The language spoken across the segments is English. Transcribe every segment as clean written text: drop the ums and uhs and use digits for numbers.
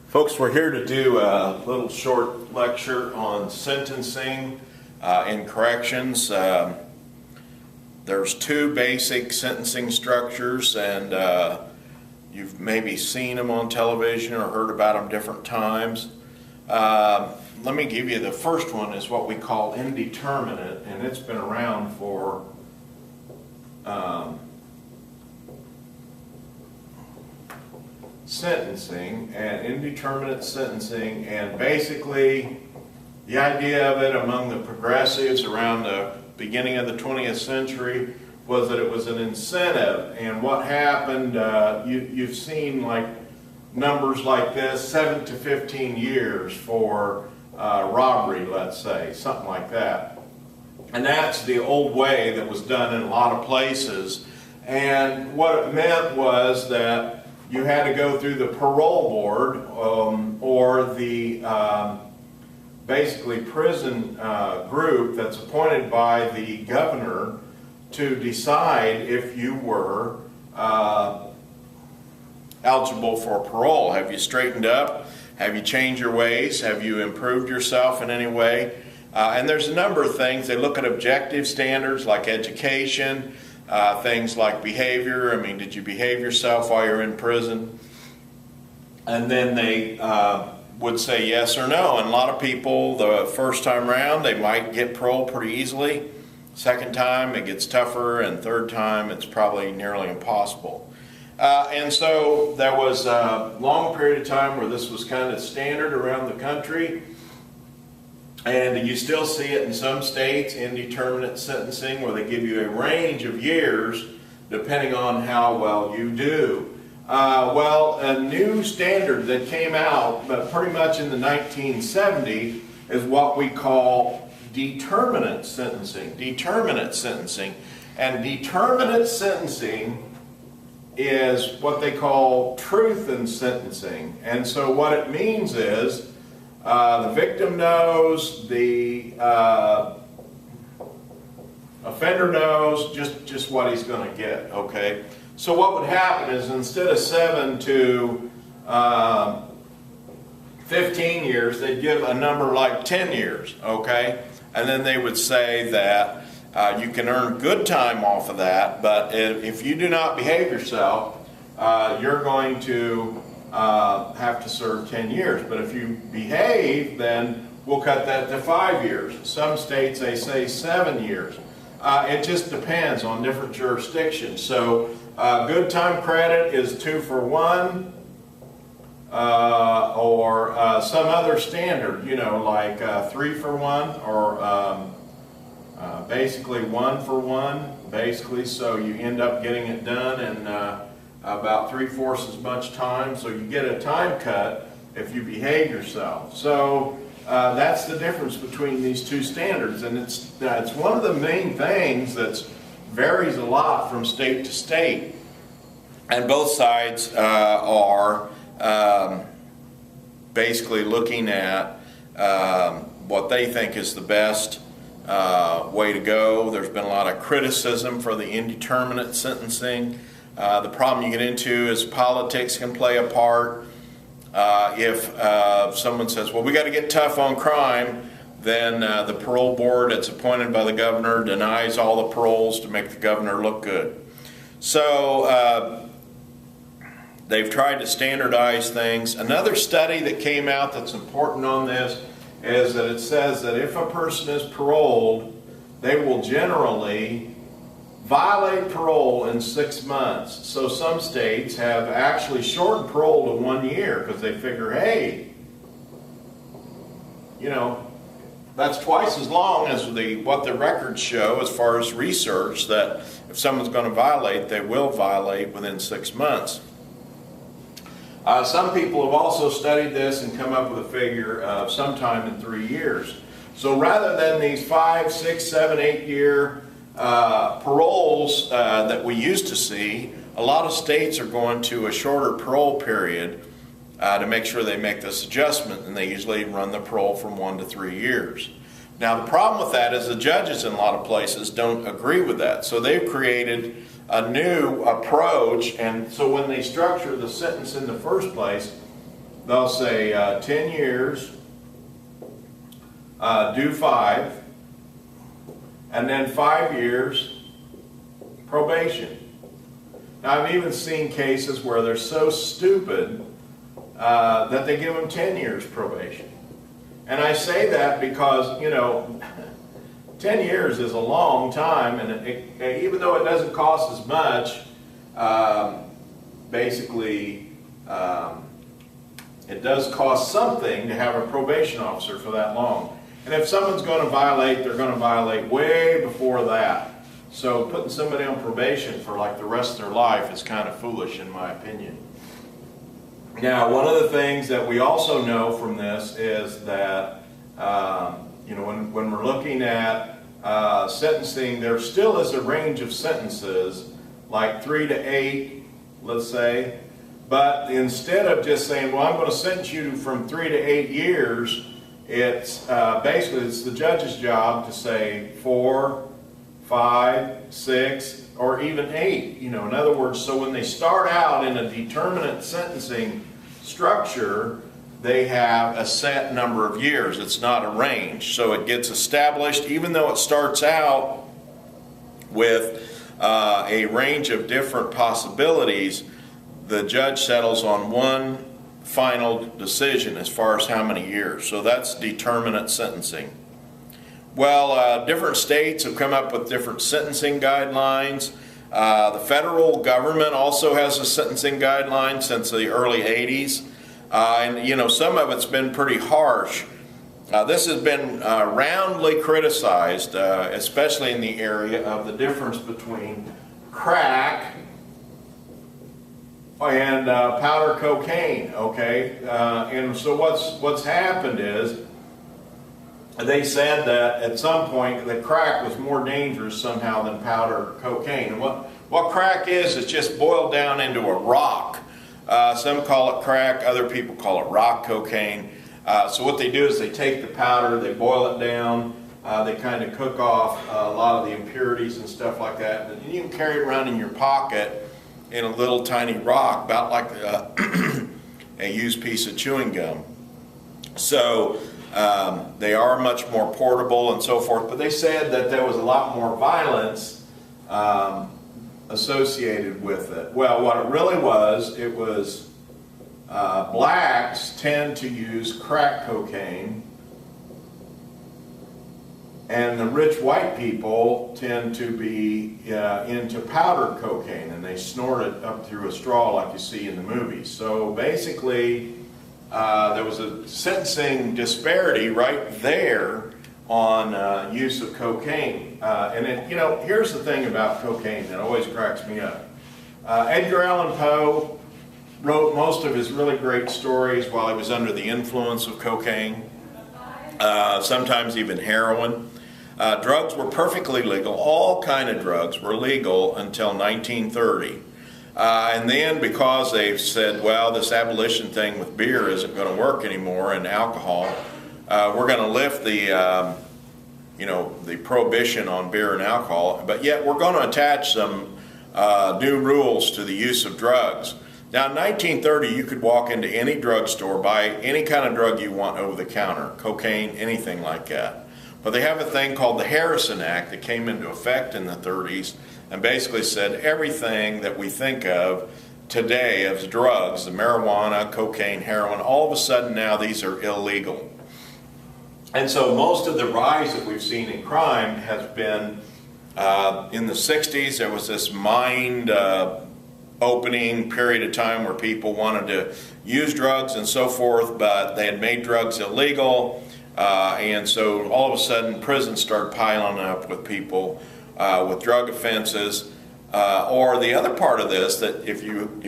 Folks, we're here to do a little short lecture on sentencing in corrections. There's two basic sentencing structures, and you've maybe seen them on television or heard about them different times. Let me give you the first one is what we call indeterminate, and it's been around for sentencing and indeterminate sentencing, and basically the idea of it among the progressives around the beginning of the 20th century was that it was an incentive. And what happened, you've seen like numbers like this, 7 to 15 years for robbery, let's say, something like that. And that's the old way that was done in a lot of places. And what it meant was that you had to go through the parole board or the basically prison group that's appointed by the governor to decide if you were eligible for parole. Have you straightened up? Have you changed your ways? Have you improved yourself in any way? And there's a number of things. They look at objective standards like education, things like behavior. I mean, did you behave yourself while you're in prison? And then they would say yes or no. And a lot of people, the first time around, they might get parole pretty easily. Second time, it gets tougher. And third time, it's probably nearly impossible. And so there was a long period of time where this was kind of standard around the country. And you still see it in some states, indeterminate sentencing, where they give you a range of years depending on how well you do. Well, a new standard that came out, but pretty much in the 1970s, is what we call determinate sentencing. Determinate sentencing. And determinate sentencing is what they call truth in sentencing. And so what it means is the victim knows, the offender knows just what he's going to get, okay? So what would happen is instead of 7 to 15 years, they'd give a number like 10 years, okay? And then they would say that you can earn good time off of that, but if you do not behave yourself, you're going to have to serve 10 years. But if you behave, then we'll cut that to 5 years. Some states, they say 7 years. It just depends on different jurisdictions. So good time credit is 2 for 1, or some other standard, you know, like 3 for 1, or basically 1 for 1, basically, so you end up getting it done in about 3/4 as much time, so you get a time cut if you behave yourself. So that's the difference between these two standards, and it's one of the main things that varies a lot from state to state, and both sides are basically looking at what they think is the best way to go. There's been a lot of criticism for the indeterminate sentencing. The problem you get into is politics can play a part. If someone says, well, we got to get tough on crime, then the parole board that's appointed by the governor denies all the paroles to make the governor look good. So they've tried to standardize things. Another study that came out that's important on this is that it says that if a person is paroled, they will generally violate parole in 6 months. So some states have actually shortened parole to 1 year because they figure, hey, you know, that's twice as long as what the records show as far as research, that if someone's going to violate, they will violate within 6 months. Some people have also studied this and come up with a figure of sometime in 3 years. So rather than these 5, 6, 7, 8 year paroles that we used to see, a lot of states are going to a shorter parole period to make sure they make this adjustment, and they usually run the parole from 1 to 3 years. Now the problem with that is the judges in a lot of places don't agree with that, so they've created a new approach, and so when they structure the sentence in the first place, they'll say 10 years, do 5, and then 5 years probation. Now, I've even seen cases where they're so stupid that they give them 10 years probation. And I say that because, you know, 10 years is a long time, and even though it doesn't cost as much, basically it does cost something to have a probation officer for that long. And if someone's going to violate, they're going to violate way before that. So putting somebody on probation for like the rest of their life is kind of foolish in my opinion. Now, one of the things that we also know from this is that you know, when we're looking at sentencing, there still is a range of sentences, like 3 to 8, let's say. But instead of just saying, well, I'm going to sentence you from 3 to 8 years, it's basically it's the judge's job to say 4, 5, 6, or even 8. You know, in other words, so when they start out in a determinate sentencing structure, they have a set number of years. It's not a range. So it gets established, even though it starts out with a range of different possibilities, the judge settles on one final decision as far as how many years. So that's determinate sentencing. Well, different states have come up with different sentencing guidelines. The federal government also has a sentencing guideline since the early 80s. And you know, some of it's been pretty harsh. This has been roundly criticized, especially in the area of the difference between crack and powder cocaine. Okay, and so what's happened is they said that at some point that crack was more dangerous somehow than powder cocaine. And what crack is, it's just boiled down into a rock. Some call it crack, other people call it rock cocaine. So what they do is they take the powder, they boil it down, they kind of cook off a lot of the impurities and stuff like that. And you can carry it around in your pocket in a little tiny rock, about like a used piece of chewing gum. So they are much more portable and so forth, but they said that there was a lot more violence associated with it. Well, what it really was, it was blacks tend to use crack cocaine, and the rich white people tend to be into powdered cocaine, and they snort it up through a straw like you see in the movies. So basically, there was a sentencing disparity right there on use of cocaine. And it, you know, here's the thing about cocaine that always cracks me up. Edgar Allan Poe wrote most of his really great stories while he was under the influence of cocaine, sometimes even heroin. Drugs were perfectly legal. All kind of drugs were legal until 1930. And then because they said, well, this abolition thing with beer isn't going to work anymore and alcohol, we're going to lift the, you know, the prohibition on beer and alcohol, but yet we're going to attach some new rules to the use of drugs. Now, in 1930, you could walk into any drugstore, buy any kind of drug you want over the counter, cocaine, anything like that. But they have a thing called the Harrison Act that came into effect in the 30s and basically said everything that we think of today as drugs, the marijuana, cocaine, heroin, all of a sudden now these are illegal. And so most of the rise that we've seen in crime has been in the 60s. There was this mind opening period of time where people wanted to use drugs and so forth, but they had made drugs illegal. And so all of a sudden prisons started piling up with people with drug offenses. Or the other part of this, that if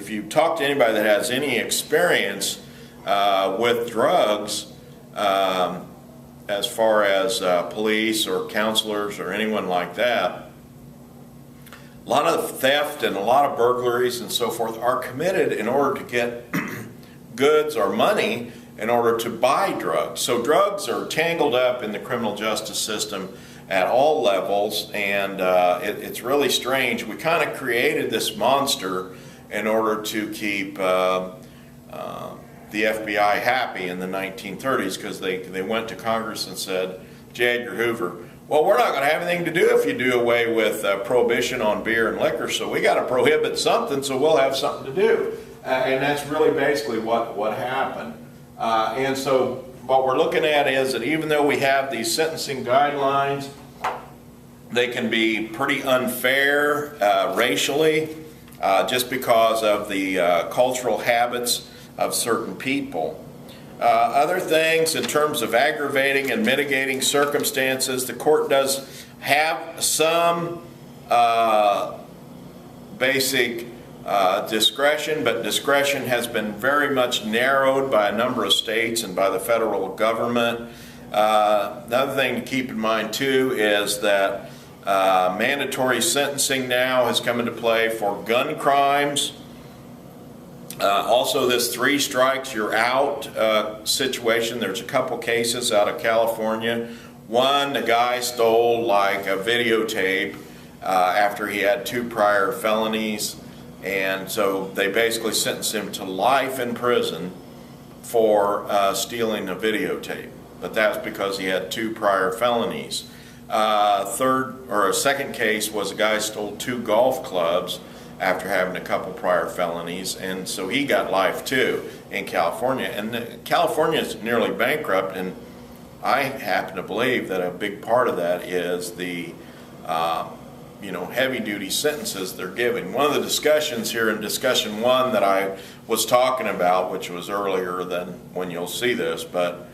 you talk to anybody that has any experience with drugs, as far as police or counselors or anyone like that, a lot of theft and a lot of burglaries and so forth are committed in order to get goods or money in order to buy drugs. So drugs are tangled up in the criminal justice system at all levels, and it's really strange. We kind of created this monster in order to keep the FBI happy in the 1930s, because they went to Congress and said, J. Edgar Hoover, well, we're not going to have anything to do if you do away with prohibition on beer and liquor, so we got to prohibit something, so we'll have something to do. And that's really basically what happened. And so what we're looking at is that even though we have these sentencing guidelines, they can be pretty unfair racially, just because of the cultural habits of certain people. Other things in terms of aggravating and mitigating circumstances, the court does have some basic discretion, but discretion has been very much narrowed by a number of states and by the federal government. Another thing to keep in mind too is that mandatory sentencing now has come into play for gun crimes. Also this 3 strikes you're out situation. There's a couple cases out of California. One, the guy stole like a videotape after he had 2 prior felonies, and so they basically sentenced him to life in prison for stealing a videotape, but that's because he had 2 prior felonies. A second case was a guy stole 2 golf clubs after having a couple prior felonies, and so he got life too in California. And California is nearly bankrupt, and I happen to believe that a big part of that is the heavy-duty sentences they're giving. One of the discussions here in discussion 1 that I was talking about, which was earlier than when you'll see this, but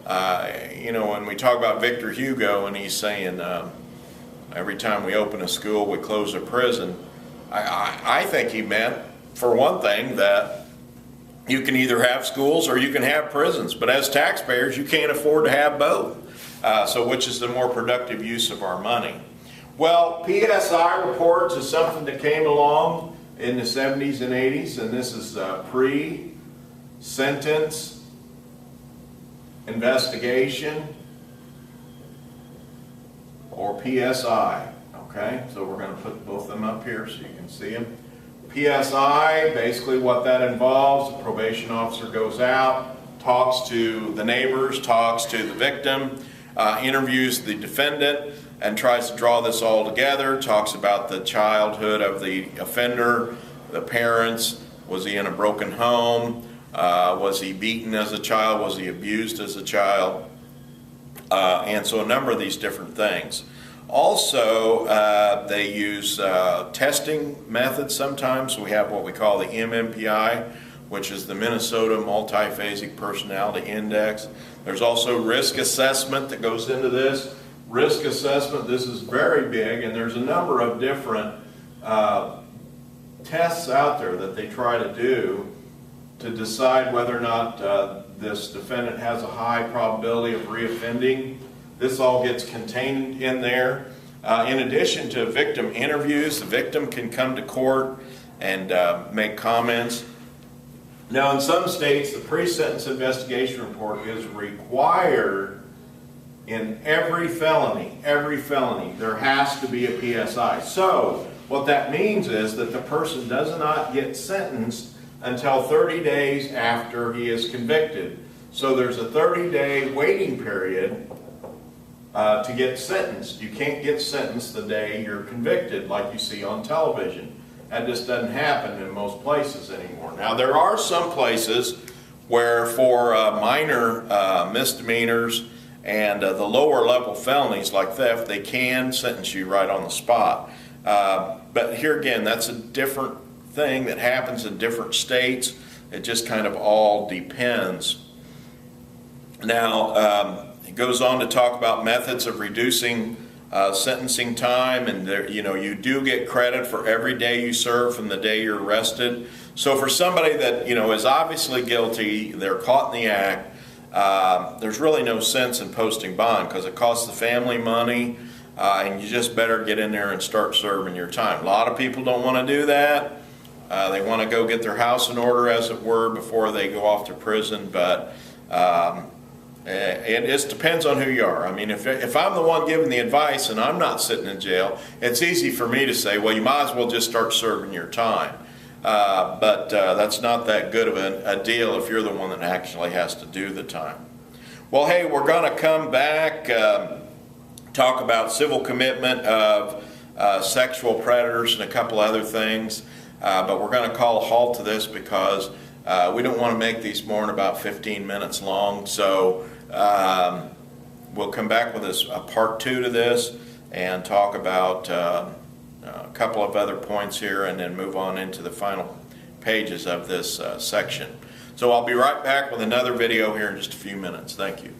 when we talk about Victor Hugo and he's saying every time we open a school we close a prison, I think he meant, for one thing, that you can either have schools or you can have prisons, but as taxpayers you can't afford to have both. So which is the more productive use of our money? Well, PSI reports is something that came along in the 70s and 80s, and this is pre-sentence investigation, or PSI. Okay, so we're going to put both of them up here so you can see them. PSI, basically what that involves, the probation officer goes out, talks to the neighbors, talks to the victim, interviews the defendant, and tries to draw this all together, talks about the childhood of the offender, the parents, was he in a broken home, was he beaten as a child, was he abused as a child, and so a number of these different things. Also, they use testing methods sometimes. We have what we call the MMPI, which is the Minnesota Multiphasic Personality Index. There's also risk assessment that goes into this. Risk assessment, this is very big, and there's a number of different tests out there that they try to do to decide whether or not this defendant has a high probability of reoffending. This all gets contained in there. In addition to victim interviews, the victim can come to court and make comments. Now, in some states, the pre-sentence investigation report is required in every felony. There has to be a PSI. So, what that means is that the person does not get sentenced until 30 days after he is convicted. So there's a 30-day waiting period to get sentenced. You can't get sentenced the day you're convicted like you see on television. That just doesn't happen in most places anymore. Now there are some places where for minor misdemeanors and the lower level felonies like theft, they can sentence you right on the spot. But here again, that's a different thing that happens in different states. It just kind of all depends. Now, it goes on to talk about methods of reducing sentencing time, and there, you do get credit for every day you serve from the day you're arrested. So for somebody that is obviously guilty, they're caught in the act, there's really no sense in posting bond because it costs the family money, and you just better get in there and start serving your time. A lot of people don't want to do that. They want to go get their house in order, as it were, before they go off to prison, but it just depends on who you are. I mean, if I'm the one giving the advice and I'm not sitting in jail, it's easy for me to say, well, you might as well just start serving your time. but that's not that good of a deal if you're the one that actually has to do the time. Well, hey, we're going to come back, talk about civil commitment of sexual predators and a couple other things, but we're going to call a halt to this because we don't want to make these more than about 15 minutes long. So we'll come back with a part 2 to this and talk about a couple of other points here and then move on into the final pages of this section. So I'll be right back with another video here in just a few minutes. Thank you.